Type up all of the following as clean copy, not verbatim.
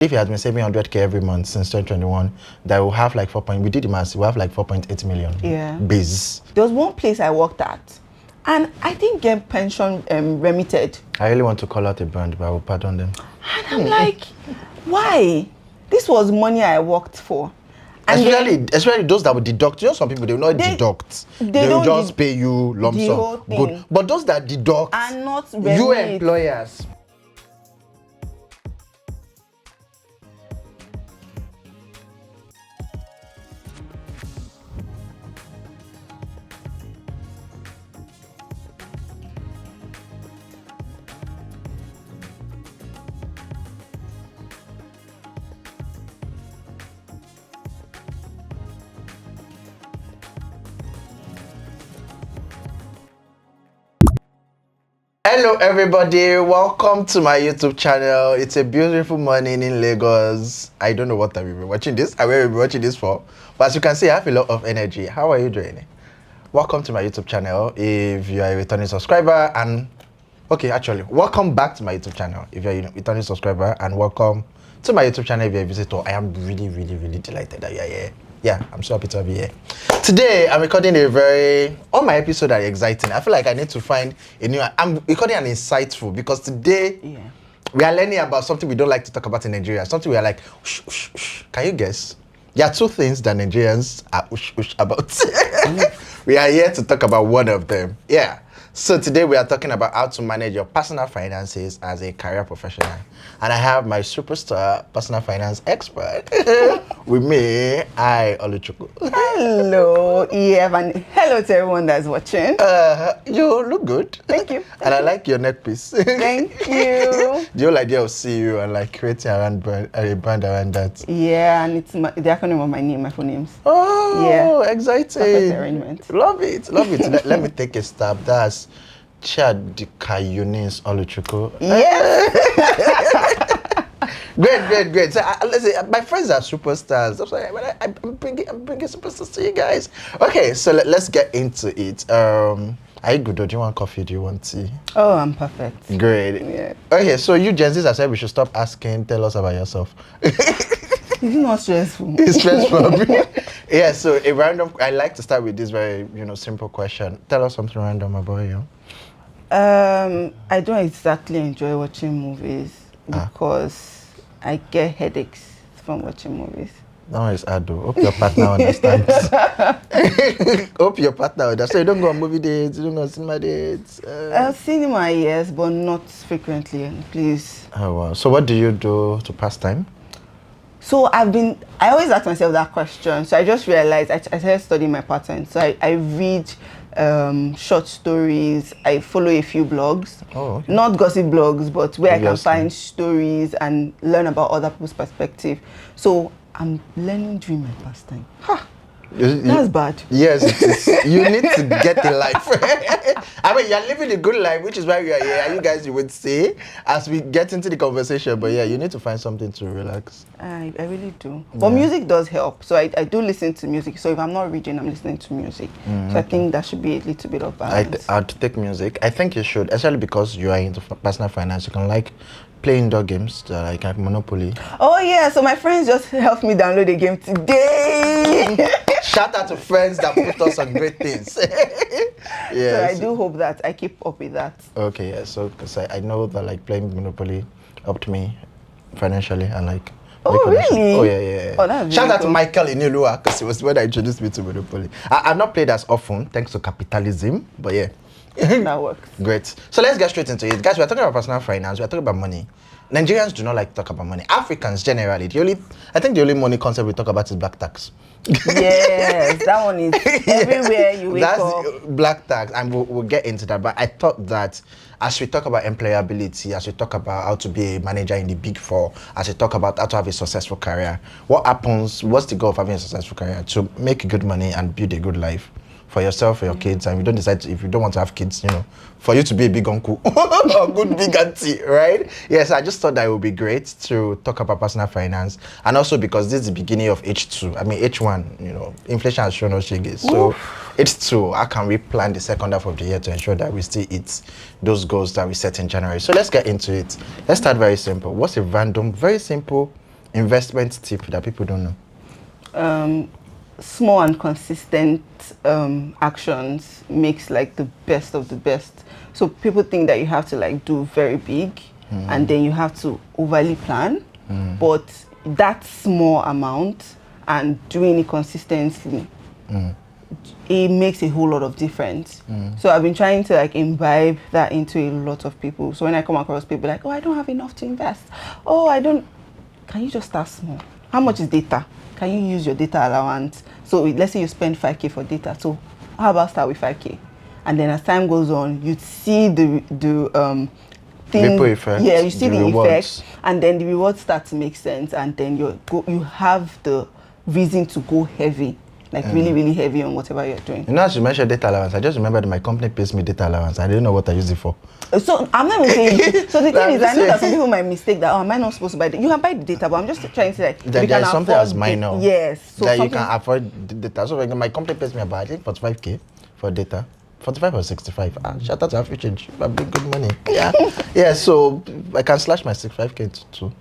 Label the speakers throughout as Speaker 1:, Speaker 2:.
Speaker 1: If he has been saving 100k every month since 2021, that will have like 4 point. We did the math. We have like 4.8 million.
Speaker 2: Yeah.
Speaker 1: Base.
Speaker 2: There was one place I worked at, and I didn't get pension remitted.
Speaker 1: I really want to call out a brand, but I will pardon them.
Speaker 2: And I'm like, why? This was money I worked for. And
Speaker 1: especially those that would deduct. You know, some people they will not deduct. They will just pay you lump sum. Good. But those that deduct
Speaker 2: are not
Speaker 1: you employers. Hello everybody, welcome to my YouTube channel. It's a beautiful morning in Lagos. I don't know what time you've been watching this, I will be watching this for, but as you can see I have a lot of energy. How are you doing? Welcome to my YouTube channel if you are a returning subscriber, and welcome back to my YouTube channel if you're a returning subscriber, and welcome to my YouTube channel if you're a visitor. I am really delighted that you are here. Yeah, I'm so happy to be here. Today, I'm recording all my episodes are exciting. I feel like I need to find a new, I'm recording an insightful, because today, we are learning about something we don't like to talk about in Nigeria. Something we are like, shh. Can you guess? There are two things that Nigerians are about. We are here to talk about one of them. Yeah. So today we are talking about how to manage your personal finances as a career professional. And I have my superstar personal finance expert with me, Oluchukwu.
Speaker 2: Hello, Eve, and hello to everyone that's watching.
Speaker 1: You look good.
Speaker 2: Thank you.
Speaker 1: And I like your neck piece.
Speaker 2: Thank you.
Speaker 1: The whole idea of CEO and like creating a brand around that.
Speaker 2: Yeah, and it's the acronym of my name, my full names.
Speaker 1: Oh, yeah. Exciting.
Speaker 2: Perfect arrangement.
Speaker 1: Love it. Let me take a stab. That's Chiadika Oluchukwu.
Speaker 2: Yes.
Speaker 1: Great. So let's say my friends are superstars. I'm bringing superstars to you guys. Okay, so let's get into it. Are you good? Or do you want coffee? Do you want tea?
Speaker 2: Oh, I'm perfect.
Speaker 1: Great.
Speaker 2: Yeah.
Speaker 1: Okay, so you Gen Zs, I said we should stop asking. Tell us about yourself.
Speaker 2: Is it not stressful?
Speaker 1: It's stressful. Yeah. So a random. I like to start with this very simple question. Tell us something random about you.
Speaker 2: I don't exactly enjoy watching movies because I get headaches from watching movies.
Speaker 1: No, it's Ado. Hope your partner understands. Hope your partner understands. So you don't go on movie dates, you don't go on cinema dates?
Speaker 2: Cinema, yes, but not frequently, please.
Speaker 1: Oh, wow. So what do you do to pass time?
Speaker 2: So I always ask myself that question. So I just realized I started studying my pattern. So I read short stories. I follow a few blogs. Oh, okay. Not gossip blogs, but where I can find stories and learn about other people's perspective. So I'm learning during my pastime. That's bad.
Speaker 1: Yes, it is. You need to get a life. I mean, you're living a good life, which is why we are here. You guys, you would say, as we get into the conversation. But yeah, you need to find something to relax.
Speaker 2: I really do. Yeah. But music does help. So I do listen to music. So if I'm not reading, I'm listening to music. So I think that should be a little bit of balance.
Speaker 1: I'd take music. I think you should, especially because you are into personal finance. You can like play indoor games like Monopoly.
Speaker 2: Oh yeah, so my friends just helped me download the game today.
Speaker 1: Shout out to friends that put us on great things.
Speaker 2: Yeah, so I do hope that I keep up with that.
Speaker 1: Okay, yeah, so because I know that like playing Monopoly helped me financially and like.
Speaker 2: Oh really?
Speaker 1: Oh yeah.
Speaker 2: Oh, that's
Speaker 1: Shout
Speaker 2: really
Speaker 1: out to Michael Inilua, because it was when I introduced me to Monopoly. I've not played as often thanks to capitalism, but yeah.
Speaker 2: That works.
Speaker 1: Great. So let's get straight into it. Guys, we're talking about personal finance, we're talking about money. Nigerians do not like to talk about money. Africans generally, I think the only money concept we talk about is black tax.
Speaker 2: Yes, that one is everywhere you wake up.
Speaker 1: That's black tax, and we'll get into that. But I thought that as we talk about employability, as we talk about how to be a manager in the Big Four, as we talk about how to have a successful career, what's the goal of having a successful career? To make good money and build a good life for yourself, for your kids, and you don't decide if you don't want to have kids, for you to be a big uncle or good big auntie, right? Yes, I just thought that it would be great to talk about personal finance, and also because this is the beginning of H2. I mean, H1, inflation has shown us changes. So H2, how can we plan the second half of the year to ensure that we still hit those goals that we set in January? So let's get into it. Let's start very simple. What's a random, very simple investment tip that people don't know?
Speaker 2: Small and consistent actions makes like the best of the best. So people think that you have to like do very big and then you have to overly plan, but that small amount and doing it consistently, it makes a whole lot of difference. So I've been trying to like imbibe that into a lot of people. So when I come across people like, oh, I don't have enough to invest. Oh, I don't. Can you just start small? How much is data? Can you use your data allowance? So let's say you spend 5K for data. So how about start with 5K? And then as time goes on, you see the thing.
Speaker 1: Ripple effect.
Speaker 2: Yeah, you see the
Speaker 1: rewards.
Speaker 2: effect, and then the rewards start to make sense, and then you have the reason to go heavy. Like really, really heavy on whatever you're doing.
Speaker 1: You know, as you mentioned data allowance, I just remembered my company pays me data allowance. I didn't know what I use it for.
Speaker 2: So I'm not even saying. So the thing is, I know that some people might mistake that. Oh, am I not supposed to buy? You can buy the data, but I'm just trying to say like
Speaker 1: There is something as minor.
Speaker 2: Yes. So
Speaker 1: that you can afford the data. So like, my company pays me about I think 45K for data. 45 or 65. Shout out to Africa change. I'm big good money. Yeah. Yeah. So I can slash my 65K too.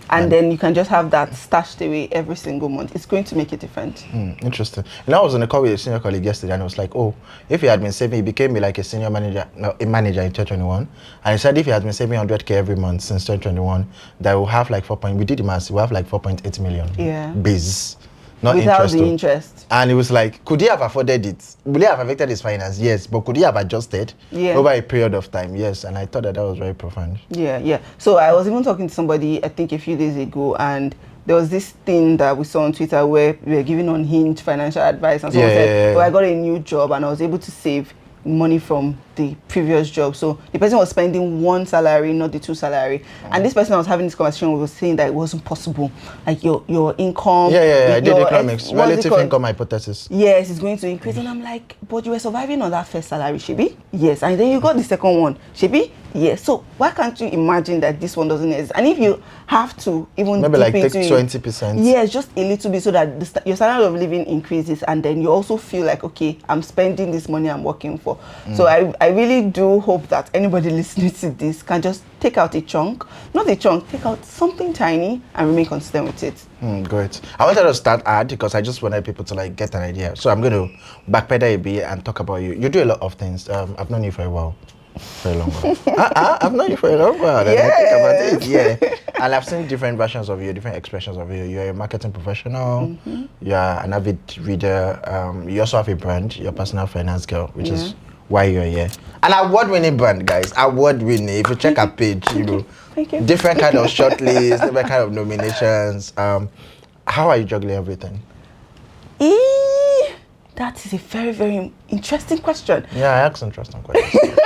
Speaker 2: And then you can just have that stashed away every single month. It's going to make it different.
Speaker 1: Interesting. And I was on a call with a senior colleague yesterday, and I was like, "Oh, if he had been saving, he became like a senior manager, no, a manager in 2021." And he said if he has been saving 100K every month since 2021, that will have like 4. We did the math. We have like 4.8 million. Base, not
Speaker 2: without
Speaker 1: interest.
Speaker 2: the interest.
Speaker 1: And he was like, could he have afforded it? Would he have affected his finance? Yes. But could he have adjusted over a period of time? Yes. And I thought that was very profound.
Speaker 2: Yeah. So I was even talking to somebody, I think a few days ago, and there was this thing that we saw on Twitter where we were giving unhinged financial advice, and someone said, oh, I got a new job and I was able to save money from the previous job. So the person was spending one salary, not the two salary. And this person I was having this conversation with was saying that it wasn't possible. Like your income.
Speaker 1: I did economics. Relative income hypothesis.
Speaker 2: Yes, it's going to increase. And I'm like, but you were surviving on that first salary, Shibi? Yes. And then you got the second one, Shibi? Yes. So why can't you imagine that this one doesn't exist? And if you have to even
Speaker 1: maybe like take 20%.
Speaker 2: Yes, just a little bit so that your standard of living increases, and then you also feel like, okay, I'm spending this money I'm working for. So I really do hope that anybody listening to this can just take out a chunk, not a chunk, take out something tiny and remain consistent with it.
Speaker 1: Great. I wanted to start ad because I just wanted people to like get an idea. So I'm going to backpedal a bit and talk about you. You do a lot of things. I've known you for a while. For a long while. I've known you for a long while. And I think about it. Yeah. And I've seen different versions of you, different expressions of you. You're a marketing professional. You're an avid reader. You also have a brand, your personal finance girl, which is why you're here. An award-winning brand, guys. Award-winning. If you check our page, you know,
Speaker 2: Thank you.
Speaker 1: different kind of shortlists, different kind of nominations. How are you juggling everything?
Speaker 2: That is a very, very interesting question.
Speaker 1: Yeah, I ask interesting questions.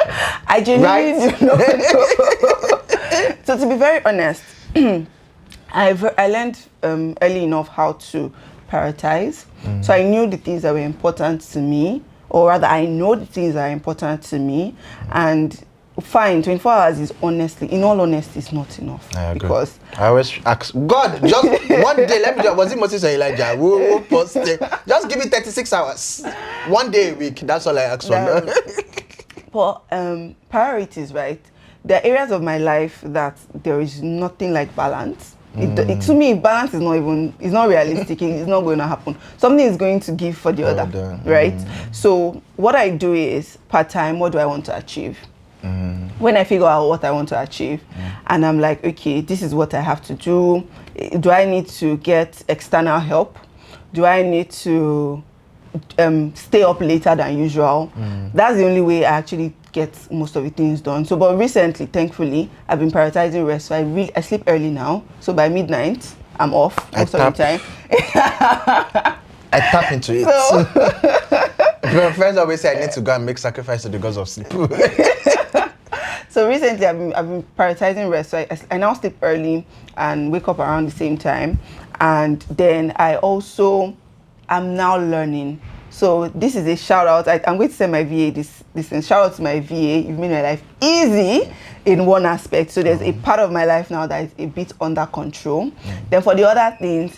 Speaker 2: I genuinely do not know. So to be very honest, I learned early enough how to prioritize. So I knew the things that were important to me, or rather I know the things that are important to me. And fine, 24 hours is honestly, in all honesty, is not enough.
Speaker 1: I agree.
Speaker 2: Because
Speaker 1: I always ask God, just one day, let me just, was it Moses or Elijah? We'll post it. Just give me 36 hours. One day a week, that's all I ask for.
Speaker 2: But priorities, right? There are areas of my life that there is nothing like balance. To me, balance is not even, it's not realistic. It's not going to happen. Something is going to give for the other, right? So what I do is part-time, what do I want to achieve? When I figure out what I want to achieve, and I'm like, okay, this is what I have to do. Do I need to get external help? Do I need to stay up later than usual? That's the only way I actually get most of the things done. So, but recently, thankfully, I've been prioritizing rest. So I sleep early now. So by midnight, I'm off most of the time.
Speaker 1: I tap into it. So, my friends always say I need to go and make sacrifice to the gods of sleep.
Speaker 2: So recently, I've been prioritizing rest. So I now sleep early and wake up around the same time. And then I also am now learning. So this is a shout out. I'm going to send my VA this thing. Shout out to my VA. You've made my life easy in one aspect. So there's a part of my life now that is a bit under control. Then for the other things,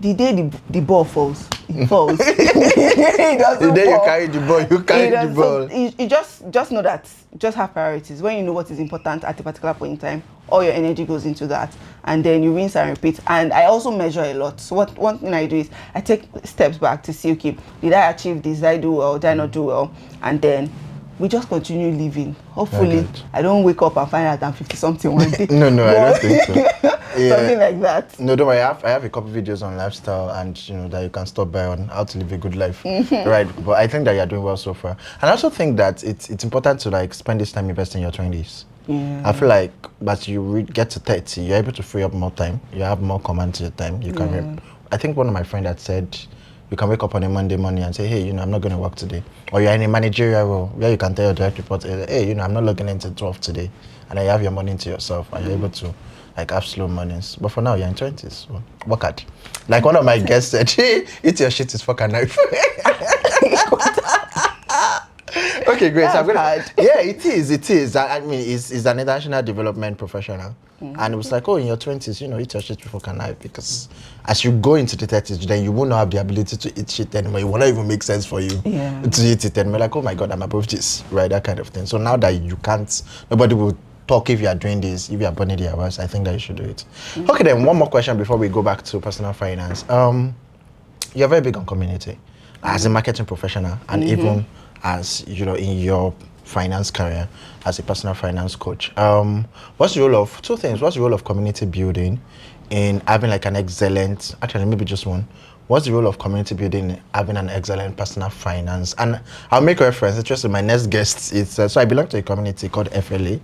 Speaker 2: the day the ball falls, it falls. It doesn't
Speaker 1: The day
Speaker 2: fall.
Speaker 1: you carry the ball, you carry the ball.
Speaker 2: So you just know that, just have priorities. When you know what is important at a particular point in time, all your energy goes into that, and then you rinse and repeat. And I also measure a lot. So one thing I do is I take steps back to see, okay, did I achieve this? Did I do well? Did I not do well? And then we just continue living. Hopefully, I don't wake up and find out I'm 50 something one day.
Speaker 1: No, I don't think so. Yeah.
Speaker 2: Something like that.
Speaker 1: No, don't worry. I have a couple videos on lifestyle and that you can stop by on how to live a good life, right? But I think that you're doing well so far, and I also think that it's important to like spend this time investing in your 20s.
Speaker 2: Yeah.
Speaker 1: I feel like as you get to 30, you're able to free up more time. You have more command to your time. You can. I think one of my friends had said, you can wake up on a Monday morning and say, hey, I'm not going to work today. Or you're in a managerial role where you can tell your direct report, hey, I'm not logging into 12 today. And then you have your money to yourself and you're able to like have slow mornings. But for now, you're in 20s, so work hard. Like one of my guests said, hey, eat your shit is fucking knife. Okay, great. So yeah, it is. I mean, it's an international development professional. And it was like, in your 20s, eat your shit before can I? Because as you go into the 30s, then you will not have the ability to eat shit anymore. It will not even make sense for you to eat it anymore. Like, oh my God, I'm above this, right? That kind of thing. So now that you can't, nobody will talk if you are doing this, if you are burning the hours. I think that you should do it. Okay, then one more question before we go back to personal finance. You're very big on community as a marketing professional and even as, in your finance career as a personal finance coach. What's the role of two things? What's the role of community building in having like an excellent, actually maybe just one. What's the role of community building in having an excellent personal finance? And I'll make a reference, interested my next guest is, so I belong to a community called FLA,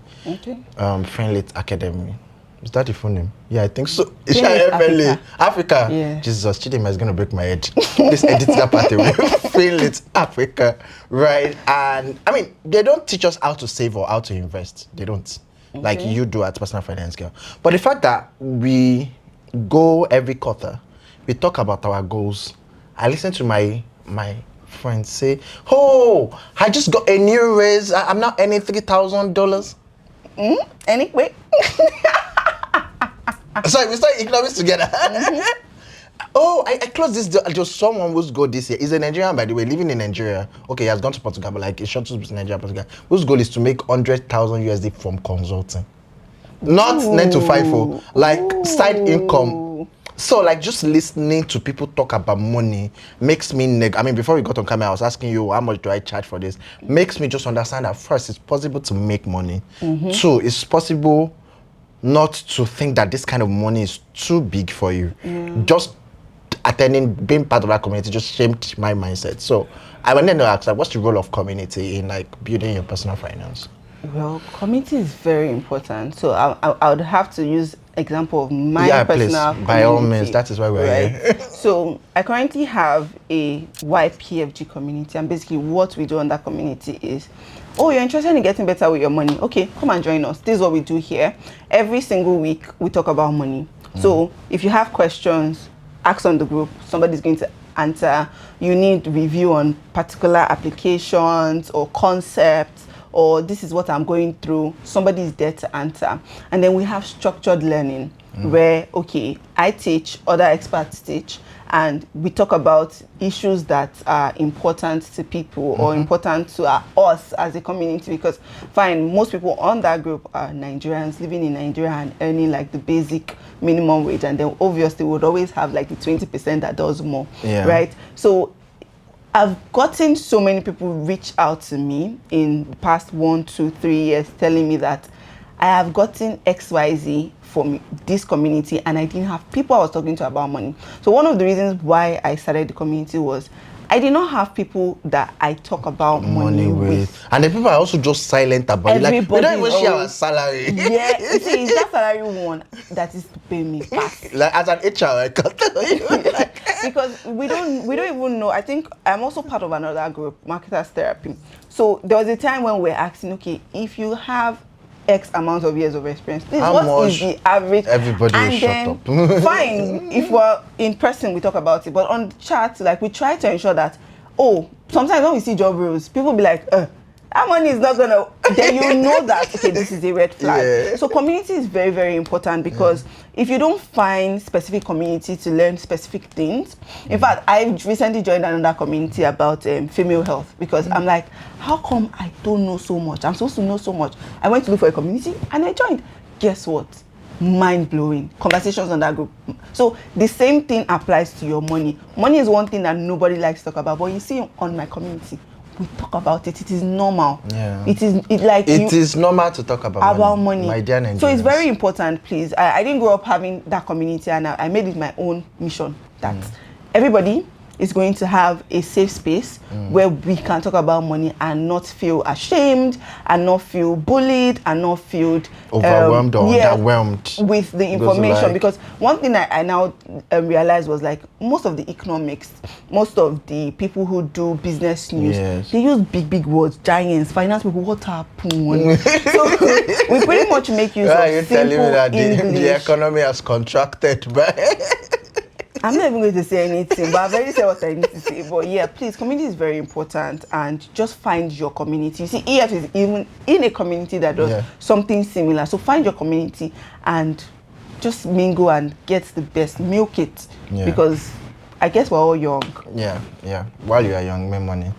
Speaker 1: Friendly Academy. Is that the full name? Yeah, I think so. FLA. Africa. Yeah. Jesus, Chidima is going to break my head. Please edit that part away. Friendly Africa. Right. And I mean, they don't teach us how to save or how to invest. They don't. Like you do at Personal Finance Girl. But the fact that we go every quarter, we talk about our goals. I listen to my friends say, oh, I just got a new raise. I'm now earning $3,000.
Speaker 2: Anyway.
Speaker 1: Sorry, we started economics together. Oh, I closed this deal. Just someone who's go this year. He's a Nigerian, by the way, living in Nigeria. Okay, he has gone to Portugal, but like, it's short to Nigeria, Portugal. Whose goal is to make 100,000 USD from consulting. Not 9 to 5, like side income. So like just listening to people talk about money makes me I mean, before we got on camera, I was asking you how much do I charge for this? Makes me just understand that first, it's possible to make money. Two, it's possible not to think that this kind of money is too big for you. Just being part of that community just shaped my mindset. So I wanted to ask, like, what's the role of community in like building your personal finance?
Speaker 2: Well, community is very important. So I would have to use example of my personal
Speaker 1: community. By all means, that is why we're here.
Speaker 2: So I currently have a YPFG community, and basically what we do on that community is, oh, you're interested in getting better with your money? Okay, come and join us. This is what we do here. Every single week, we talk about money. So if you have questions, ask on the group. Somebody's going to answer. You need review on particular applications or concepts, or this is what I'm going through. Somebody is there to answer. And then we have structured learning where, okay, I teach, other experts teach, and we talk about issues that are important to people or important to us as a community, because fine, most people on that group are Nigerians living in Nigeria and earning like the basic minimum wage, and then obviously would always have like the 20% that does more, right? So I've gotten so many people reach out to me in the past 1, 2, 3 years telling me that I have gotten XYZ from this community and I didn't have people I was talking to about money. So one of the reasons why I started the community was I did not have people that I talk about money with.
Speaker 1: And the people are also just silent about it. Like, we don't even share our salary.
Speaker 2: Yeah, you see, it's that salary one that is to pay me back.
Speaker 1: Like as an HR, I can't tell you.
Speaker 2: Because we don't even know. I think I'm also part of another group, Marketers Therapy. So there was a time when we're asking, okay, if you have X amount of years of experience, this what is the average?
Speaker 1: Everybody will shut up.
Speaker 2: Fine, if we're in person, we talk about it. But on the chat, like, we try to ensure that, oh, sometimes when we see job roles, people be like, that money is not gonna, then you know that, okay, this is a red flag.
Speaker 1: Yeah.
Speaker 2: So community is very, very important, because if you don't find specific community to learn specific things, in fact, I recently joined another community about female health, because I'm like, how come I don't know so much? I'm supposed to know so much. I went to look for a community and I joined. Guess what? Mind-blowing conversations on that group. So the same thing applies to your money. Money is one thing that nobody likes to talk about, but you see on my community, we talk about it. It is normal.
Speaker 1: Yeah.
Speaker 2: It is
Speaker 1: normal to talk about money. My dear Nigerians.
Speaker 2: So it's very important, please. I didn't grow up having that community, and I made it my own mission that everybody is going to have a safe space where we can talk about money and not feel ashamed, and not feel bullied, and not feel
Speaker 1: overwhelmed or underwhelmed
Speaker 2: with the information. Because one thing I now realized was, like, most of the economics, most of the people who do business news, they use big words, giants, finance people, what happened? So we pretty much make use of
Speaker 1: you're
Speaker 2: simple
Speaker 1: telling me that
Speaker 2: English.
Speaker 1: the economy has contracted, but
Speaker 2: I'm not even going to say anything, but I've already said what I need to say. But yeah, please, community is very important, and just find your community. You see, EF is even in a community that does something similar. So find your community and just mingle and get the best. Milk it. Because I guess we're all young.
Speaker 1: Yeah. While you are young, make money.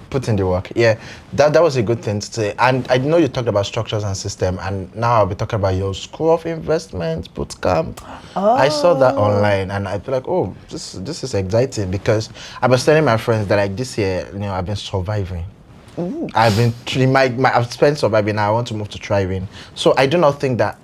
Speaker 1: Put in the work. Yeah, that was a good thing to say. And I know you talked about structures and system, and now I'll be talking about your School of Investment bootcamp. I saw that online, and I feel like, oh, this is exciting, because I was telling my friends that, like, this year, I've been surviving. I've been I've spent surviving. Now I want to move to thriving. So I do not think that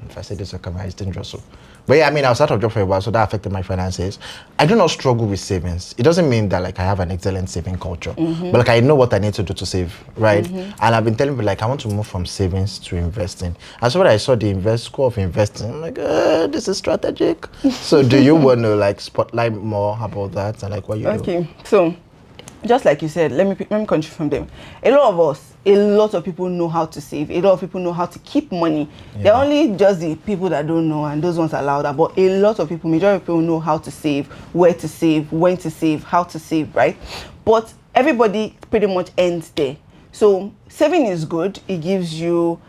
Speaker 1: if I say this on camera, it's dangerous. So. But yeah, I mean, I was out of job for a while, so that affected my finances. I do not struggle with savings. It doesn't mean that, like, I have an excellent saving culture, but, like, I know what I need to do to save, right? And I've been telling people, like, I want to move from savings to investing. And so when I saw the School of Investing, I'm like, this is strategic. So do you want to, like, spotlight more about that and, like, what you do?
Speaker 2: Okay, so just like you said, let me continue from them. A lot of people know how to save. A lot of people know how to keep money. They're only just the people that don't know, and those ones are louder. But a lot of people, majority of people know how to save, where to save, when to save, how to save, right? But everybody pretty much ends there. So saving is good. It gives you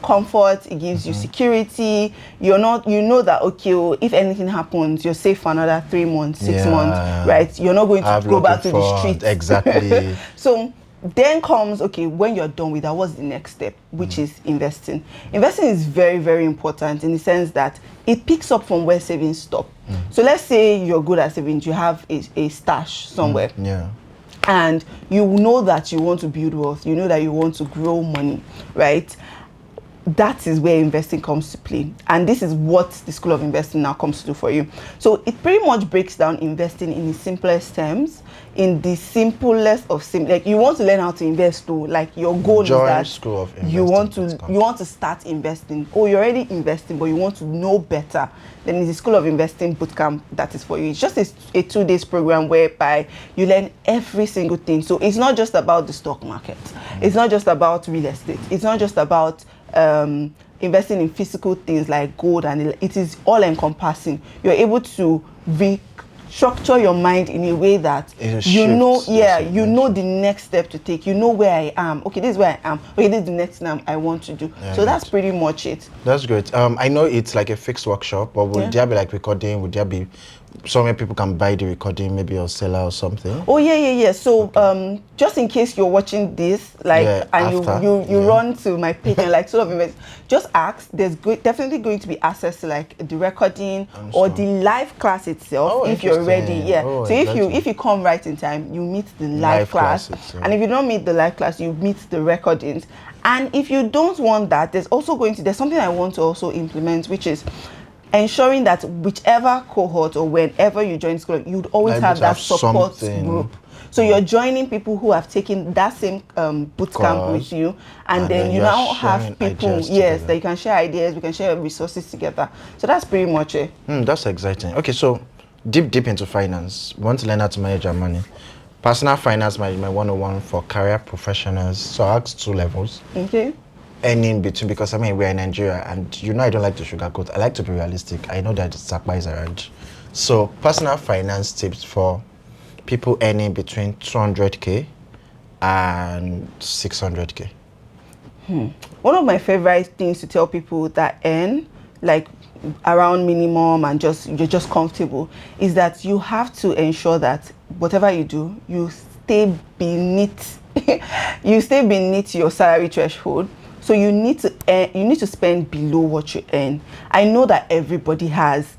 Speaker 2: comfort, it gives you security. You know that, okay, if anything happens, you're safe for another 3 months, 6 months, right? You're not going to go back to the streets.
Speaker 1: Exactly.
Speaker 2: So then comes, okay, when you're done with that, what's the next step, which is investing. Investing is very, very important in the sense that it picks up from where savings stop. So let's say you're good at savings, you have a stash somewhere. And you know that you want to build wealth, you know that you want to grow money, right? That is where investing comes to play. And this is what the School of Investing now comes to do for you. So it pretty much breaks down investing in the simplest terms, in the simplest of simple. Like, you want to learn how to invest too. Like, your goal is that
Speaker 1: School of Investing.
Speaker 2: you want to start investing. Or you're already investing, but you want to know better. Then it's the School of Investing bootcamp that is for you. It's just a 2 days program whereby you learn every single thing. So it's not just about the stock market. It's not just about real estate. It's not just about investing in physical things like gold, and it is all encompassing. You're able to restructure your mind in a way that you know the next step to take. You know where I am. Okay, this is where I am. Okay, this is the next thing I want to do. So that's pretty much it.
Speaker 1: That's great. I know it's like a fixed workshop, but would there be like recording? Would there be somewhere people can buy the recording, maybe or seller or something?
Speaker 2: Oh yeah. So just in case you're watching this, like, and you run to my page and like sort of invest, just ask. There's definitely going to be access to like the recording or the live class itself if you're ready. So if you come right in time, you meet the live class, and if you don't meet the live class, you meet the recordings. And if you don't want that, there's something I want to also implement, which is ensuring that whichever cohort or whenever you join school, you'd always have that support group. So you're joining people who have taken that same bootcamp with you, and then you now have people, that you can share ideas, we can share resources together. So that's pretty much it.
Speaker 1: That's exciting. Okay, so deep into finance. We want to learn how to manage our money. Personal finance management 101 for career professionals. So I asked 2 levels.
Speaker 2: Okay.
Speaker 1: Any in between, because I mean we're in Nigeria, and I don't like to sugarcoat. I like to be realistic. I know that Sakpa is around. So personal finance tips for people earning between 200k and 600K.
Speaker 2: One of my favorite things to tell people that earn like around minimum and you're just comfortable is that you have to ensure that whatever you do, you stay beneath your salary threshold. So you need to spend below what you earn. I know that everybody has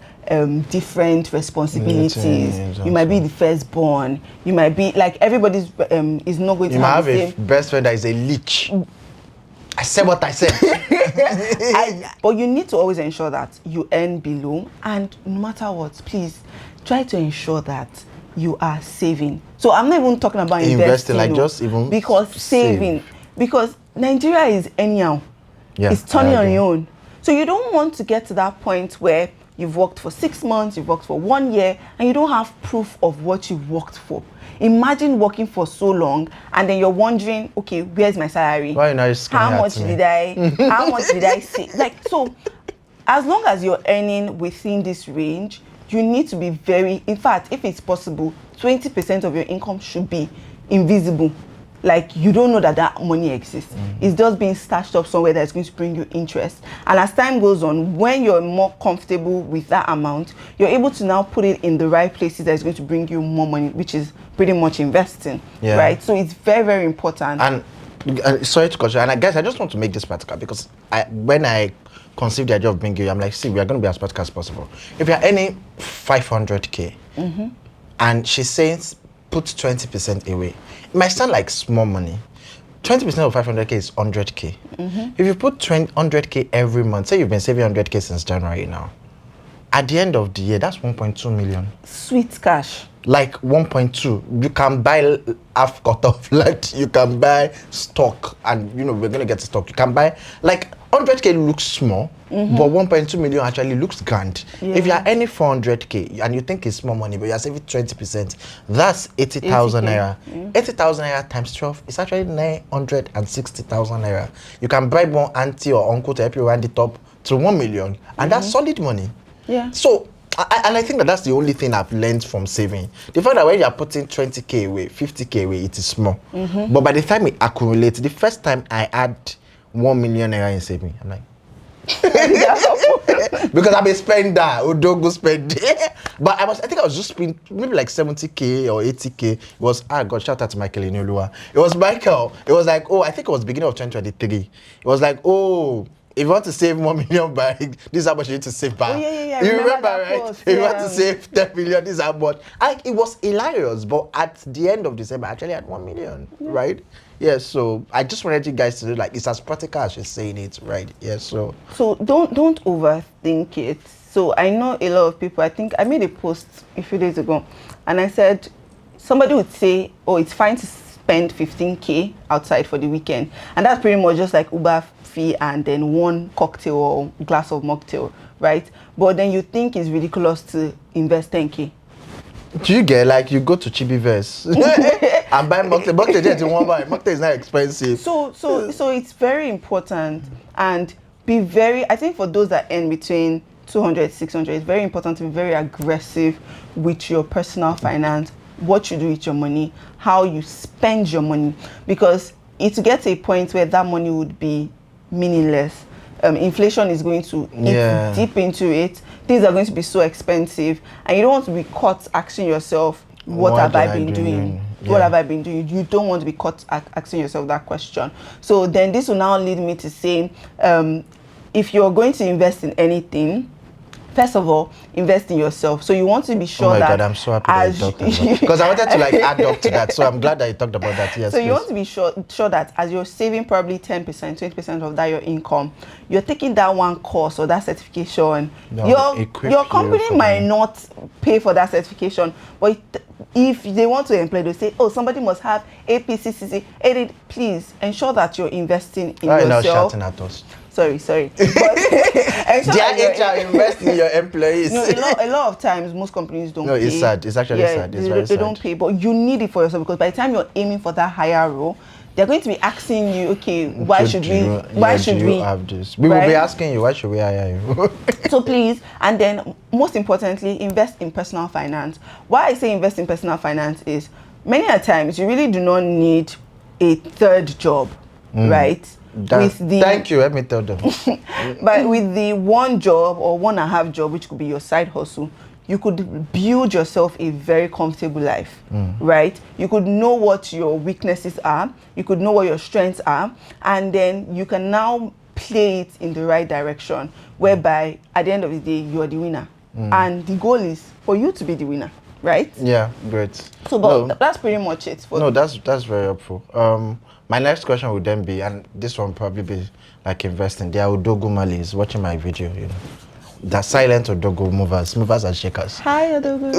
Speaker 2: different responsibilities. You might be the firstborn. You might be like everybody's is not going to have the same.
Speaker 1: You might have a best friend that is a leech. I said what I said.
Speaker 2: But you need to always ensure that you earn below, and no matter what, please try to ensure that you are saving. So I'm not even talking about investing
Speaker 1: like just even
Speaker 2: because saving. Because Nigeria is anyhow.
Speaker 1: Yeah,
Speaker 2: it's turning on your own. So you don't want to get to that point where you've worked for 6 months, you've worked for 1 year, and you don't have proof of what you worked for. Imagine working for so long and then you're wondering, okay, where's my salary?
Speaker 1: Why are you
Speaker 2: how much did I save? Like, so as long as you're earning within this range, you need to be in fact, if it's possible, 20% of your income should be invisible. Like, you don't know that money exists. It's just being stashed up somewhere that's going to bring you interest. And as time goes on, when you're more comfortable with that amount, you're able to now put it in the right places that's going to bring you more money, which is pretty much investing, right? So it's very, very important.
Speaker 1: And sorry to cut you, and I guess I just want to make this practical because when I conceived the idea of bringing you, I'm like, see, we are going to be as practical as possible. If you're earning 500K, and she's saying put 20% away, it might sound like small money. 20% of 500K is 100K. If you put 100K every month, say you've been saving 100K since January now, at the end of the year, that's 1.2 million.
Speaker 2: Sweet cash.
Speaker 1: Like 1.2. You can buy half cut off land, you can buy stock, and we're going to get to stock. You can buy, like 100K looks small, but 1.2 million actually looks grand. If you're earning 400K and you think it's small money, but you're saving 20%, that's 80,000 naira. 80,000 naira times 12 is actually 960,000 naira. You can bribe one auntie or uncle to help you round it up to 1 million, and that's solid money. So, and I think that's the only thing I've learned from saving. The fact that when you're putting 20K away, 50K away, it is small. But by the time it accumulates, the first time I had 1 million naira in saving, I'm like, because I've been spending that, don't go spend it. But I think I was just spending maybe like 70K or 80K. It was, God, shout out to Michael Inolua. It was Michael. It was like, I think it was beginning of 2023. It was like, if you want to save 1 million back, this is how much you need to save back. You remember, right? If you want to save 10 million, this is how much. It was hilarious, but at the end of December, I actually had 1 million, right? Yes, so I just wanted you guys to know, like, it's as practical as she's saying it, right? Yes, so
Speaker 2: don't overthink it. So I know a lot of people, I think I made a post a few days ago, and I said, somebody would say, oh, it's fine to spend 15K outside for the weekend. And that's pretty much just like Uber fee and then one cocktail or glass of mocktail, right? But then you think it's ridiculous to invest 10K.
Speaker 1: Do you get, like, you go to Chibiverse and buy mocktail? Mocktail there to one buy. Mocktail is not expensive.
Speaker 2: So it's very important, and I think for those that earn between 200, 600, it's very important to be very aggressive with your personal finance, what you do with your money, how you spend your money, because it gets to a point where that money would be meaningless. Inflation is going to eat deep into it. Things are going to be so expensive, and you don't want to be caught asking yourself, what have I been doing? What have I been doing? You don't want to be caught asking yourself that question. So then this will now lead me to saying, if you're going to invest in anything, first of all, invest in yourself. So you want to be sure that...
Speaker 1: Oh my God, I'm so happy that you talked about that. Because I wanted to like add up to that. So I'm glad that you talked about that. Yes,
Speaker 2: so you want to be sure that as you're saving probably 10%, 20% of that your income, you're taking that one course or that certification. Your company might not pay for that certification, but if they want to employ, they say, oh, somebody must have APCCC. Please ensure that you're investing in yourself.
Speaker 1: Now shouting at us.
Speaker 2: Sorry. But
Speaker 1: HR invest in your employees.
Speaker 2: No, a lot of times most companies don't pay.
Speaker 1: No, it's sad. It's actually sad. It's very sad.
Speaker 2: They don't pay, but you need it for yourself, because by the time you're aiming for that higher role, they're going to be asking you, okay, why should we
Speaker 1: have this? We will be asking you, why should we hire you?
Speaker 2: So please, and then most importantly, invest in personal finance. Why I say invest in personal finance is many a times you really do not need a third job, right?
Speaker 1: Thank you, let me tell them.
Speaker 2: But with the one job or 1.5 job, which could be your side hustle, you could build yourself a very comfortable life, right? You could know what your weaknesses are, you could know what your strengths are, and then you can now play it in the right direction, whereby at the end of the day, you are the winner. And the goal is for you to be the winner, right?
Speaker 1: Yeah, great.
Speaker 2: So, but that's pretty much it.
Speaker 1: That's very helpful. My next question would then be, and this one probably be like investing. There are Odogu Malis watching my video, you know. The silent Odogu movers and shakers.
Speaker 2: Hi, Odogu.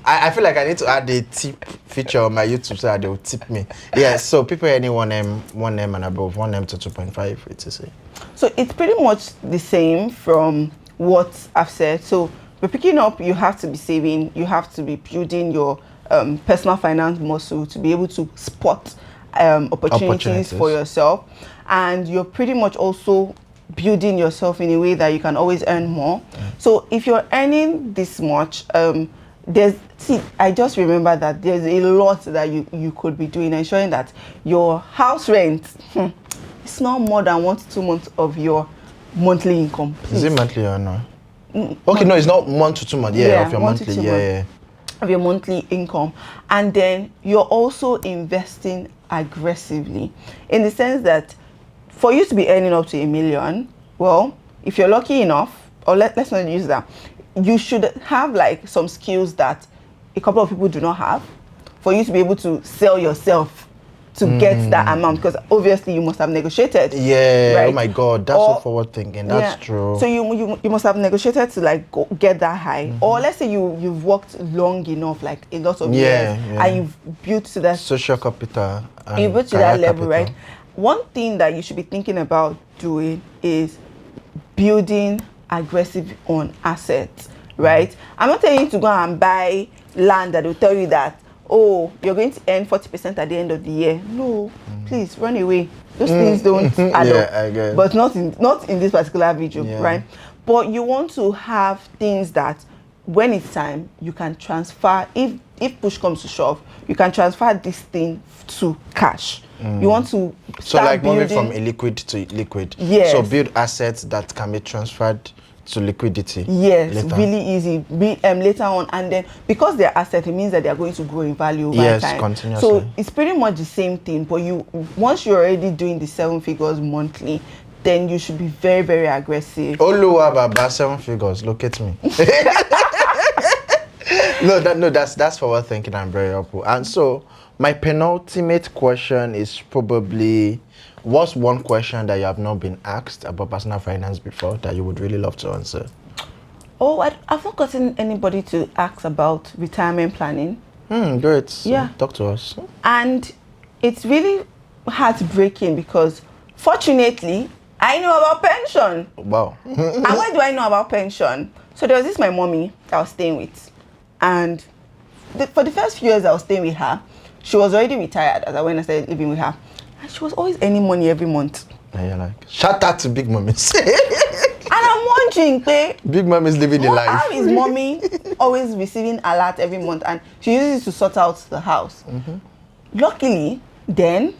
Speaker 1: I feel like I need to add a tip feature on my YouTube so that they will tip me. Yeah, so people any 1M and above, 1M to 2.5, etc.
Speaker 2: So it's pretty much the same from what I've said. So we're picking up, you have to be saving, you have to be building your personal finance muscle to be able to spot opportunities for yourself. And you're pretty much also building yourself in a way that you can always earn more. So if you're earning this much, I just remember that there's a lot that you could be doing, ensuring that your house rent is not more than 1 to 2 months of your monthly income. Please.
Speaker 1: Is it monthly or no? Okay, no, it's not 1 to 2 months. Yeah, of your monthly. Yeah.
Speaker 2: Of your monthly income. And then you're also investing aggressively, in the sense that for you to be earning up to $1 million, well, if you're lucky enough, or let's not use that, you should have like some skills that a couple of people do not have for you to be able to sell yourself to get that amount, because obviously you must have negotiated.
Speaker 1: Yeah, right? Oh my God, that's so forward thinking. That's true.
Speaker 2: So you must have negotiated to like get that high, or let's say you've worked long enough, like a lot of years, and you've built to that
Speaker 1: social capital.
Speaker 2: You built to that level, right? One thing that you should be thinking about doing is building aggressive on assets, right? I'm not telling you to go and buy land that will tell you that, oh, you're going to earn 40% at the end of the year. No, please run away. Those things don't add up.
Speaker 1: I guess.
Speaker 2: But not in this particular video, right? But you want to have things that when it's time, you can transfer. If push comes to shove, you can transfer this thing to cash. You want to start
Speaker 1: like
Speaker 2: building,
Speaker 1: moving from illiquid to liquid.
Speaker 2: Yes.
Speaker 1: So build assets that can be transferred to liquidity.
Speaker 2: Yes,
Speaker 1: later.
Speaker 2: Really easy. Later on, and then because they're assets, it means that they are going to grow in value over time.
Speaker 1: Continuously.
Speaker 2: So it's pretty much the same thing. But once you're already doing the 7 figures monthly, then you should be very, very aggressive.
Speaker 1: Oluwa Baba 7 figures. Look at me. That's forward thinking and very helpful. And so my penultimate question is probably, what's one question that you have not been asked about personal finance before that you would really love to answer?
Speaker 2: Oh, I've not gotten anybody to ask about retirement planning.
Speaker 1: Great. So
Speaker 2: yeah.
Speaker 1: Talk to us.
Speaker 2: And it's really heartbreaking because fortunately, I know about pension.
Speaker 1: Wow.
Speaker 2: And why do I know about pension? So there was this my mommy that I was staying with. And for the first few years I was staying with her, she was already retired when I started living with her. And she was always earning money every month.
Speaker 1: And you're like, shout out to Big Mommies.
Speaker 2: And I'm wondering,
Speaker 1: Big Mommy's living the life.
Speaker 2: How is mommy always receiving alert every month? And she uses it to sort out the house. Luckily, then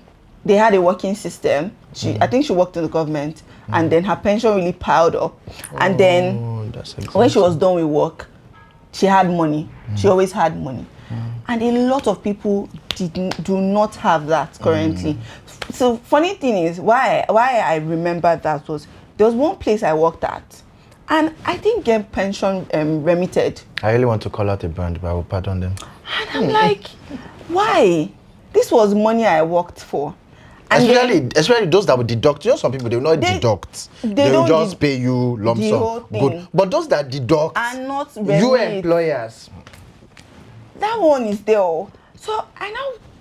Speaker 2: they had a working system. I think she worked in the government, and then her pension really piled up. And then when she was done with work, she had money. She always had money. And a lot of people do not have that currently. So funny thing is, why I remember that was, there was one place I worked at, and I didn't get pension remitted.
Speaker 1: I really want to call out a brand, but I will pardon them.
Speaker 2: And I'm like, why? This was money I worked for. And
Speaker 1: especially those that would deduct. You know, some people, they will not deduct. They will just pay you lump sum. Good. But those that deduct,
Speaker 2: and not
Speaker 1: you employers.
Speaker 2: That one is there. So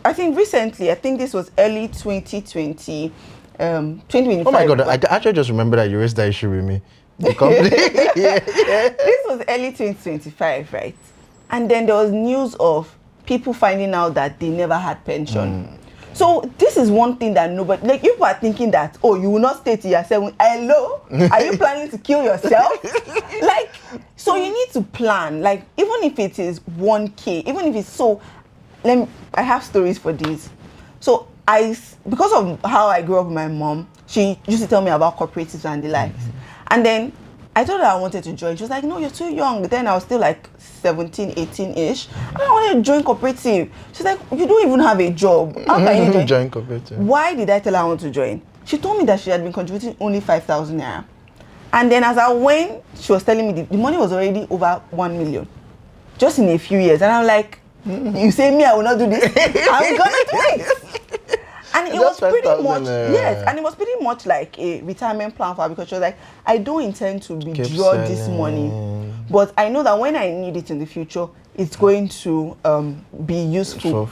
Speaker 2: I think recently, I think this was early 2020, 2025.
Speaker 1: Oh my God, I actually just remember that you raised that issue with me. The company.
Speaker 2: This was early 2025, right? And then there was news of people finding out that they never had pension. So this is one thing that nobody, like, people are thinking that, oh, you will not stay till you're 7. Hello? Are you planning to kill yourself? Like, so you need to plan, like, even if it is 1K, even if it's so, I have stories for these. So because of how I grew up with my mom, she used to tell me about cooperatives and the likes. And then I told her I wanted to join. She was like, no, you're too young. Then I was still like 17, 18-ish. And I wanted to join cooperative. She's like, you don't even have a job. How can you join
Speaker 1: cooperative?
Speaker 2: Why did I tell her I want to join? She told me that she had been contributing only 5,000 naira. And then as I went, she was telling me the money was already over 1 million. Just in a few years. And I'm like, you say me, I will not do this. I'm gonna do it. And it was pretty much, yes, and it was pretty much like a retirement plan for her, because she was like, I don't intend to withdraw this money, but I know that when I need it in the future, it's going to be useful.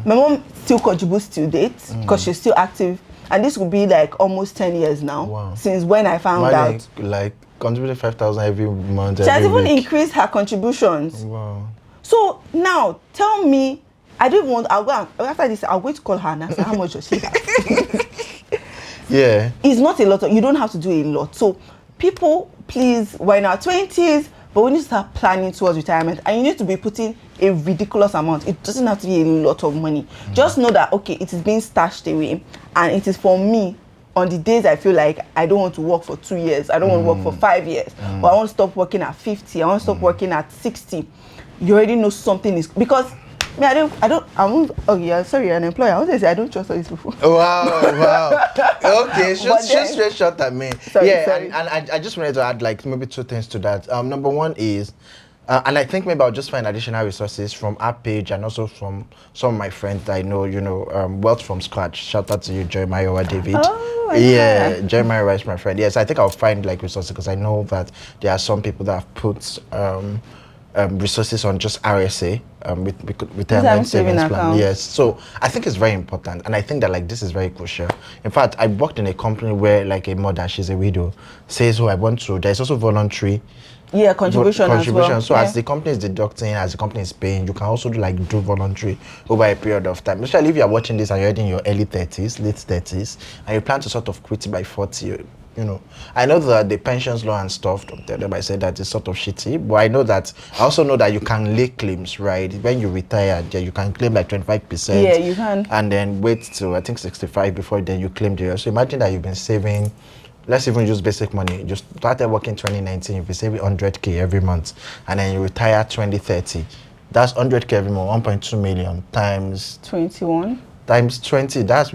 Speaker 2: My mom still contributes till date because she's still active, and this would be like almost 10 years now since when I found out.
Speaker 1: Like contributing 5,000 every month.
Speaker 2: She has even increased her contributions.
Speaker 1: Wow.
Speaker 2: So now tell me, I don't want. I'll go after this. I'll wait to call her and ask her how much does she have.
Speaker 1: Yeah.
Speaker 2: It's not a lot. You don't have to do a lot. So people, please, we're in our 20s, but we need to start planning towards retirement, and you need to be putting a ridiculous amount. It doesn't have to be a lot of money. Just know that, okay, it is being stashed away, and it is for me on the days I feel like I don't want to work for 2 years. I don't want to work for 5 years. Or I want to stop working at 50. I want to stop working at 60. You already know something is, because sorry, an employer. I want to say I don't trust all these people.
Speaker 1: Wow. Okay, just short at me.
Speaker 2: Sorry.
Speaker 1: And I just wanted to add like maybe 2 things to that. Number one is, and I think maybe I'll just find additional resources from our page and also from some of my friends that I know, Wealth from Scratch. Shout out to you, Jeremiah David.
Speaker 2: Oh,
Speaker 1: yeah, Jeremiah is my friend. Yes, I think I'll find like resources, because I know that there are some people that have put resources on just RSA with retirement savings plan. Yes, so I think it's very important, and I think that like this is very crucial. In fact, I worked in a company where like a mother, she's a widow, says, "Oh, I want to." There's also voluntary.
Speaker 2: Yeah, contribution as well.
Speaker 1: So as the company is deducting, as the company is paying, you can also do voluntary over a period of time. Especially if you are watching this and you're in your early 30s, late 30s, and you plan to sort of quit by 40. I know that the pensions law and stuff, don't tell them I said that is sort of shitty, but I also know that you can lay claims, right? When you retire, you can claim like 25%.
Speaker 2: Yeah, you can.
Speaker 1: And then wait till I think 65 before then you claim the rest. So imagine that you've been saving, let's even use basic money. You started working 2019, you've been saving 100K every month, and then you retire 2030. That's 100K every month, 1.2 million times
Speaker 2: 21.
Speaker 1: Times 20, that's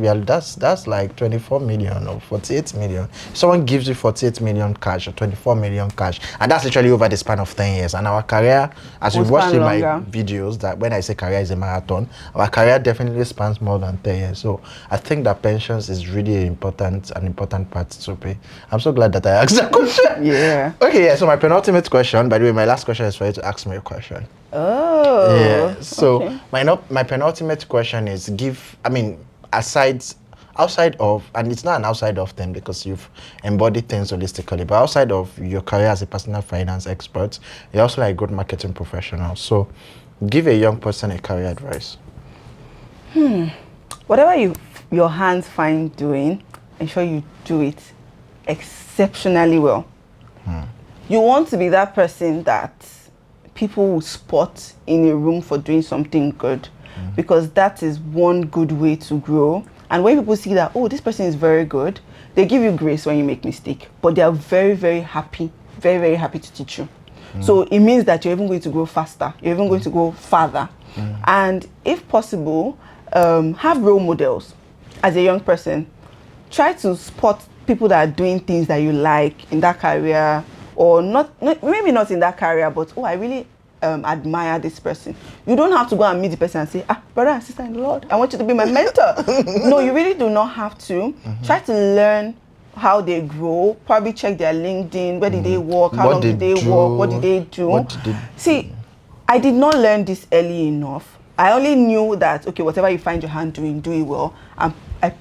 Speaker 1: like 24 million or 48 million. Someone gives you 48 million cash or 24 million cash, and that's literally over the span of 10 years. And our career, as you've watched in my videos, that when I say career is a marathon, our career definitely spans more than 10 years. So I think that pensions is really an important part to pay. I'm so glad that I asked that question.
Speaker 2: Yeah.
Speaker 1: Okay, yeah, so my penultimate question, by the way, my last question is for you to ask me a question.
Speaker 2: Oh.
Speaker 1: Yeah. So
Speaker 2: okay.
Speaker 1: my penultimate question is outside of, and it's not an outside of thing because you've embodied things holistically, but outside of your career as a personal finance expert, you're also like a good marketing professional. So give a young person a career advice.
Speaker 2: Whatever your hands find doing, ensure you do it exceptionally well. You want to be that person that people will spot in a room for doing something good, because that is one good way to grow. And when people see that, oh, this person is very good, they give you grace when you make mistake, but they are very, very happy to teach you. So it means that you're even going to grow faster, you're even going to go farther. And if possible, have role models. As a young person, try to spot people that are doing things that you like in that career, or maybe not in that career, but I really admire this person. You don't have to go and meet the person and say, brother and sister in the Lord, I want you to be my mentor. No, you really do not have to. Try to learn how they grow. Probably check their LinkedIn. Where did they work? How long did they work? What did they do? See, I did not learn this early enough. I only knew that, okay, whatever you find your hand doing, do it well. And I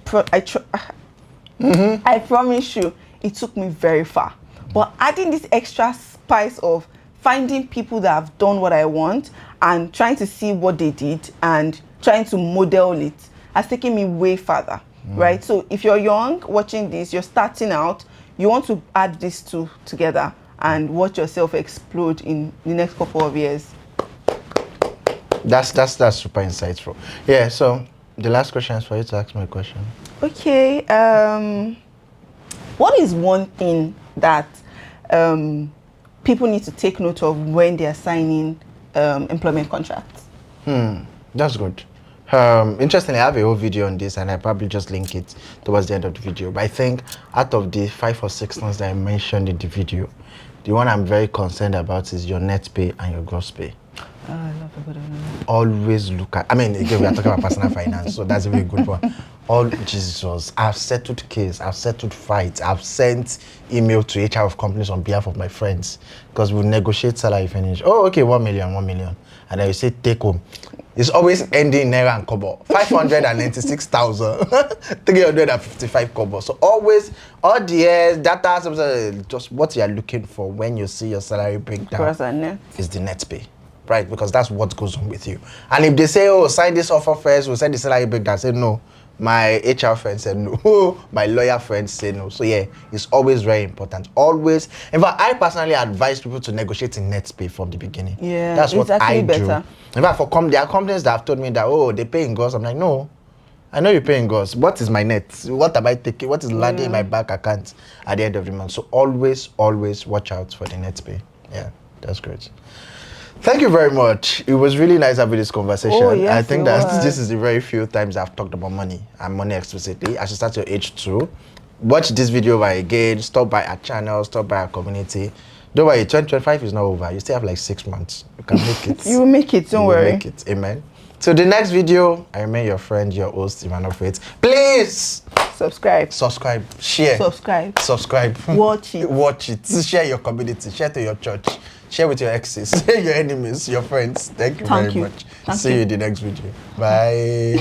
Speaker 2: promise you, it took me very far. But adding this extra spice of finding people that have done what I want and trying to see what they did and trying to model it has taken me way further, right? So if you're young, watching this, you're starting out, you want to add these two together and watch yourself explode in the next couple of years.
Speaker 1: That's super insightful. Yeah. So the last question is for you to ask me a question.
Speaker 2: Okay. What is one thing that people need to take note of when they are signing employment contracts?
Speaker 1: That's good. Interestingly, I have a whole video on this, and I probably just link it towards the end of the video. But I think out of the 5 or 6 things that I mentioned in the video, the one I'm very concerned about is your net pay and your gross pay.
Speaker 2: Oh, I love a good one.
Speaker 1: Always look at, I mean, again, we are talking about personal finance, so that's a very good one. Jesus, I've settled case, I've settled fights, I've sent email to HR of companies on behalf of my friends because we negotiate salary finish. Oh, okay, 1 million, 1 million. And then you say take home. It's always ending in naira and kobo. 596,355 kobo. So always, all the years, data, just what you are looking for when you see your salary breakdown is the net pay. Right, because that's what goes on with you. And if they say, oh, sign this offer first, we'll send the salary breakdown, say no. My HR friend said no. My lawyer friend said no. So yeah, it's always very important. Always. In fact, I personally advise people to negotiate in net pay from the beginning.
Speaker 2: Yeah,
Speaker 1: that's what I do.
Speaker 2: Better.
Speaker 1: In fact, there are companies that have told me that, oh, they pay in gross. I'm like, no, I know you're paying gross. What is my net? What am I taking? What is landing in my bank account at the end of the month? So always watch out for the net pay. Yeah, that's great. Thank you very much. It was really nice having this conversation.
Speaker 2: Oh, yes,
Speaker 1: I think that this is the very few times I've talked about money and money explicitly. I should start your age too. Watch this video over again. Stop by our channel. Stop by our community. Don't worry, 2025 is not over. You still have like 6 months. You can make it.
Speaker 2: You will make it. Don't worry.
Speaker 1: Make it. Amen. So the next video, I remain your friend, your host, Iman of Faith. Please
Speaker 2: subscribe,
Speaker 1: share, subscribe.
Speaker 2: Watch it.
Speaker 1: Watch it. Share your community. Share to your church. Share with your exes, your enemies, your friends. Thank you very much. See you in the next video. Bye.